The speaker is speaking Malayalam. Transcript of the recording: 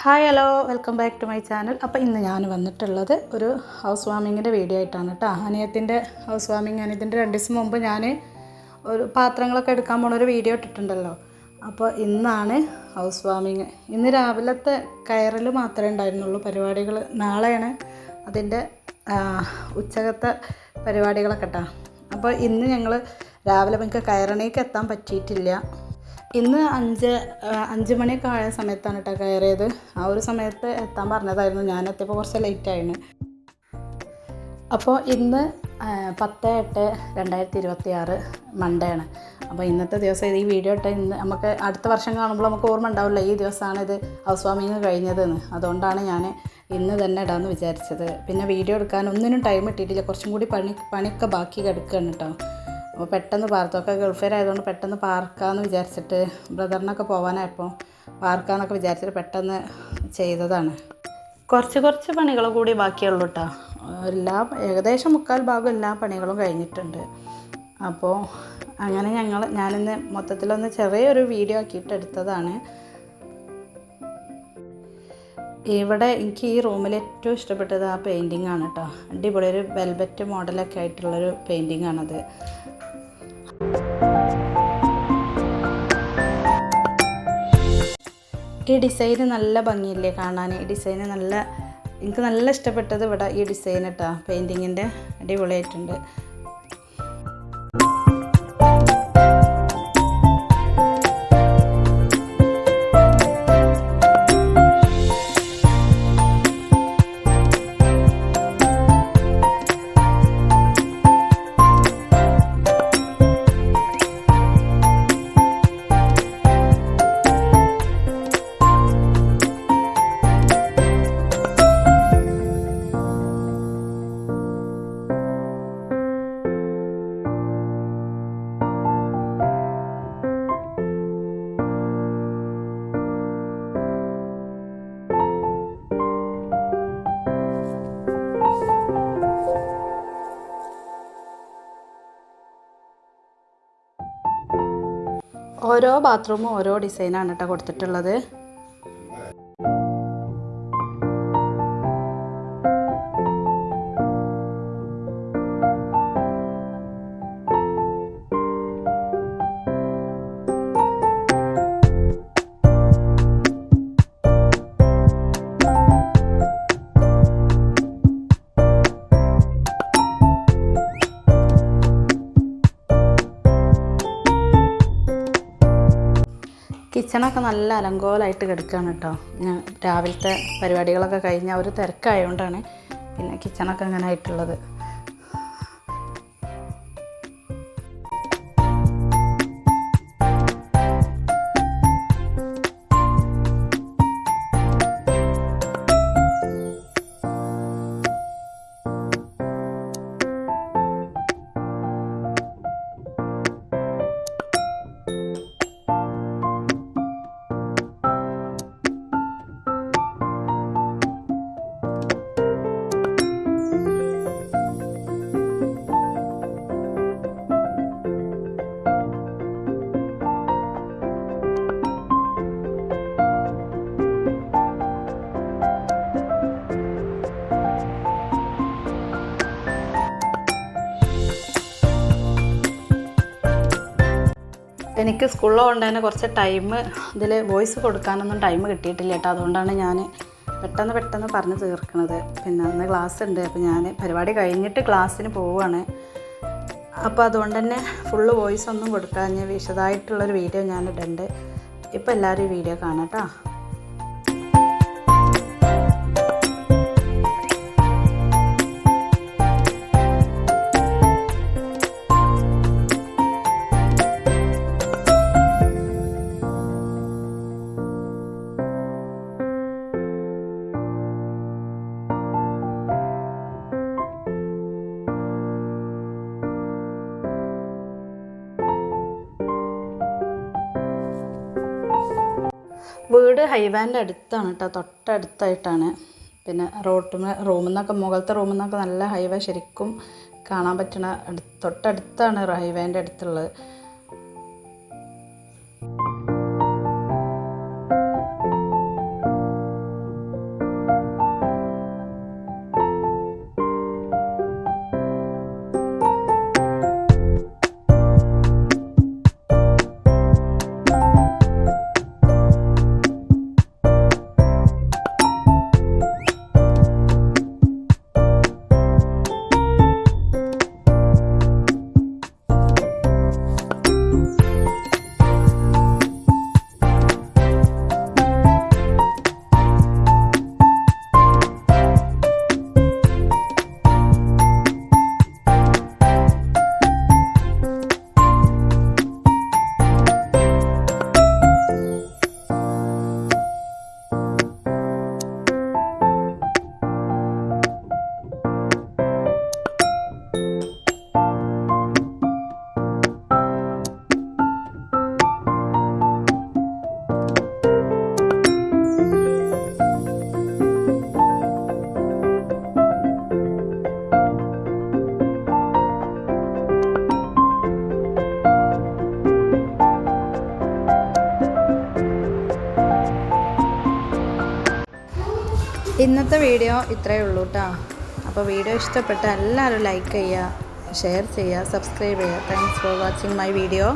Hi hello welcome back to my channel. അപ്പോൾ ഇന്ന് ഞാൻ വന്നിട്ടുള്ളത് ഒരു ഹൗസ് വാമിങ്ങിൻ്റെ വീഡിയോ ആയിട്ടാണ് കേട്ടോ. അനിയത്തിൻ്റെ ഹൗസ് വാമിങ്. അനിയത്തിൻ്റെ 2 ദിവസം മുമ്പ് ഞാൻ ഒരു പാത്രങ്ങളൊക്കെ എടുക്കാൻ പോണ ഒരു വീഡിയോ ഇട്ടിട്ടുണ്ടല്ലോ. അപ്പോൾ ഇന്നാണ് ഹൗസ് വാമിങ്. ഇന്ന് രാവിലത്തെ കയറൽ മാത്രമേ ഉണ്ടായിരുന്നുള്ളൂ. പരിപാടികൾ നാളെയാണ് അതിൻ്റെ ഉച്ചകത്തെ പരിപാടികളൊക്കെ കേട്ടോ. അപ്പോൾ ഇന്ന് ഞങ്ങൾ രാവിലെ എനിക്ക് കയറണേക്ക് എത്താൻ പറ്റിയിട്ടില്ല. ഇന്ന് 5 മണിയൊക്കെ ആയ സമയത്താണ് കേട്ടോ കയറിയത്. ആ ഒരു സമയത്ത് എത്താൻ പറഞ്ഞതായിരുന്നു. ഞാൻ എത്തിയപ്പോൾ കുറച്ച് ലേറ്റായിരുന്നു. അപ്പോൾ ഇന്ന് 10/8/2026 മൺഡേ ആണ്. അപ്പോൾ ഇന്നത്തെ ദിവസം ഈ വീഡിയോ ഇട്ട് ഇന്ന് നമുക്ക് അടുത്ത വർഷം കാണുമ്പോൾ നമുക്ക് ഓർമ്മ ഉണ്ടാവില്ല ഈ ദിവസമാണ് ഇത് ഹൗസ് വാമിങ് കഴിഞ്ഞതെന്ന്. അതുകൊണ്ടാണ് ഞാൻ ഇന്ന് തന്നെ ഇടാമെന്ന് വിചാരിച്ചത്. പിന്നെ വീഡിയോ എടുക്കാൻ ഒന്നിനും ടൈം കിട്ടിയിട്ടില്ല. കുറച്ചും കൂടി പണിയൊക്കെ ബാക്കി കിടക്കുകയാണ് കേട്ടോ. അപ്പോൾ പെട്ടെന്ന് പാർക്കൊക്കെ ഗൾഫേരായതുകൊണ്ട് പെട്ടെന്ന് പാർക്കാമെന്ന് വിചാരിച്ചിട്ട് ബ്രദറിനൊക്കെ പോകാനായപ്പോൾ പാർക്കാമെന്നൊക്കെ വിചാരിച്ചിട്ട് പെട്ടെന്ന് ചെയ്തതാണ്. കുറച്ച് പണികൾ കൂടി ബാക്കിയുള്ളൂ കേട്ടോ. ഏകദേശം 3/4 ഭാഗം എല്ലാ പണികളും കഴിഞ്ഞിട്ടുണ്ട്. അപ്പോൾ അങ്ങനെ ഞാനിന്ന് മൊത്തത്തിലൊന്ന് ചെറിയൊരു വീഡിയോ ആക്കിയിട്ട് എടുത്തതാണ്. ഇവിടെ എനിക്ക് ഈ റൂമിൽ ഏറ്റവും ഇഷ്ടപ്പെട്ടത് ആ പെയിൻറ്റിങ് ആണ് കേട്ടോ. അടിപൊളി ഒരു വെൽവെറ്റ് മോഡലൊക്കെ ആയിട്ടുള്ളൊരു പെയിൻറ്റിങ് ആണത്. ഈ ഡിസൈന് നല്ല ഭംഗിയില്ലേ കാണാൻ. ഈ ഡിസൈന് എനിക്ക് നല്ല ഇഷ്ടപ്പെട്ടത് ഇവിടെ ഈ ഡിസൈൻ കേട്ടോ. പെയിൻറ്റിങ്ങിൻ്റെ അടിപൊളിയായിട്ടുണ്ട്. ഓരോ ബാത്റൂമും ഓരോ ഡിസൈനാണ് കേട്ടോ കൊടുത്തിട്ടുള്ളത്. കിച്ചണൊക്കെ നല്ല അലങ്കോലമായിട്ട് കിടക്കുകയാണ് കേട്ടോ. ഞാൻ രാവിലത്തെ പരിപാടികളൊക്കെ കഴിഞ്ഞ ഒരു തിരക്കായതുകൊണ്ടാണ് പിന്നെ കിച്ചണൊക്കെ അങ്ങനെ ആയിട്ടുള്ളത്. എനിക്ക് സ്കൂളിൽ കൊണ്ട് തന്നെ കുറച്ച് ടൈം ഇതിൽ വോയിസ് കൊടുക്കാനൊന്നും ടൈം കിട്ടിയിട്ടില്ല കേട്ടോ. അതുകൊണ്ടാണ് ഞാൻ പെട്ടെന്ന് പറഞ്ഞ് തീർക്കുന്നത്. പിന്നെ അന്ന് ക്ലാസ് ഉണ്ട്. അപ്പോൾ ഞാൻ പരിപാടി കഴിഞ്ഞിട്ട് ക്ലാസ്സിന് പോവുകയാണ്. അപ്പോൾ അതുകൊണ്ട് തന്നെ ഫുള്ള് വോയിസ് ഒന്നും കൊടുക്കാൻ വിശദമായിട്ടുള്ളൊരു വീഡിയോ ഞാൻ ഇടുന്നുണ്ട്. ഇപ്പോൾ എല്ലാവരും ഈ വീഡിയോ കാണാം കേട്ടോ. വീട് ഹൈവേൻ്റെ അടുത്താണ് കേട്ടോ. തൊട്ടടുത്തായിട്ടാണ്. പിന്നെ റൂമിൽ നിന്നൊക്കെ മുകളിലത്തെ റൂമിൽ നിന്നൊക്കെ നല്ല ഹൈവേ ശരിക്കും കാണാൻ പറ്റണ തൊട്ടടുത്താണ് ഹൈവേൻ്റെ അടുത്തുള്ളത്. ഇന്നത്തെ വീഡിയോ ഇത്രയേ ഉള്ളൂ കേട്ടോ. അപ്പോൾ വീഡിയോ ഇഷ്ടപ്പെട്ട എല്ലാവരും ലൈക്ക് ചെയ്യുക, ഷെയർ ചെയ്യുക, സബ്സ്ക്രൈബ് ചെയ്യുക. Thanks for watching my video.